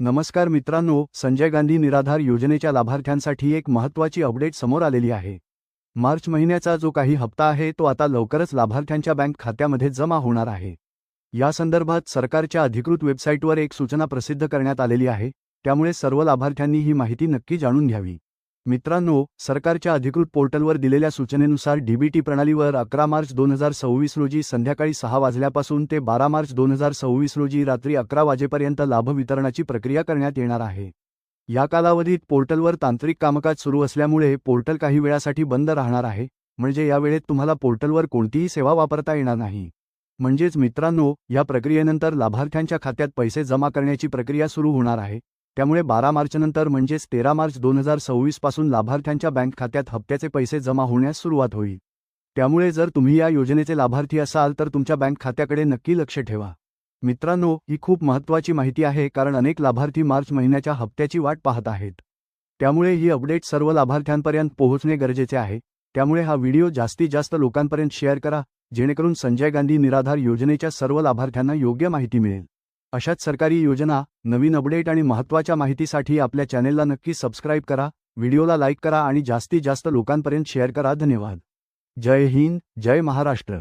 नमस्कार मित्रांनो, संजय गांधी निराधार योजनेच्या लाभार्थ्यांसाठी एक महत्त्वाची अपडेट समोर आलेली आहे। मार्च महिन्याचा जो काही हप्ता आहे तो आता लवकरच लाभार्थ्यांच्या बँक खात्यामध्ये जमा होणार आहे। या संदर्भात सरकारच्या अधिकृत वेबसाईटवर एक सूचना प्रसिद्ध करण्यात आलेली आहे, त्यामुळे सर्व लाभार्थ्यांनी ही माहिती नक्की जाणून घ्यावी। मित्रांनो, सरकारच्या अधिकृत पोर्टलवर दिलेल्या सूचनेनुसार डीबीटी प्रणालीवर 11 मार्च 2026 रोजी संध्याकाळी 6 वाजल्यापासून ते 12 मार्च 2026 रोजी रात्री 11 वाजेपर्यंत लाभ वितरणाची प्रक्रिया करण्यात येणार आहे। या कालावधीत पोर्टलवर तांत्रिक कामकाज सुरू असल्यामुळे पोर्टल काही वेळासाठी बंद राहणार आहे, म्हणजे या वेळेत तुम्हाला पोर्टलवर कोणतीही सेवा वापरता येणार नाही। म्हणजेच मित्रांनो, या प्रक्रियेनंतर लाभार्थ्यांच्या खात्यात पैसे जमा करण्याची प्रक्रिया सुरू होणार आहे। त्यामुळे 12 मार्चनंतर म्हणजेच 13 मार्च 2026 पासून लाभार्थ्यांच्या बँक खात्यात हप्त्याचे पैसे जमा होण्यास सुरुवात होईल। त्यामुळे जर तुम्ही या योजनेचे लाभार्थी असाल तर तुमच्या बँक खात्याकडे नक्की लक्ष ठेवा। मित्रांनो, ही खूप महत्त्वाची माहिती आहे, कारण अनेक लाभार्थी मार्च महिन्याच्या हप्त्याची वाट पाहत आहेत। त्यामुळे ही अपडेट सर्व लाभार्थ्यांपर्यंत पोहोचणे गरजेचे आहे। त्यामुळे हा व्हिडिओ जास्तीत जास्त लोकांपर्यंत शेअर करा, जेणेकरून संजय गांधी निराधार योजनेच्या सर्व लाभार्थ्यांना योग्य माहिती मिळेल। अशाच सरकारी योजना, नवीन अपडेट आणि महत्त्वाच्या माहितीसाठी आपल्या चॅनेलला नक्की सबस्क्राईब करा, व्हिडिओला लाईक करा आणि जास्तीत जास्त लोकांपर्यंत शेअर करा। धन्यवाद। जय हिंद, जय महाराष्ट्र।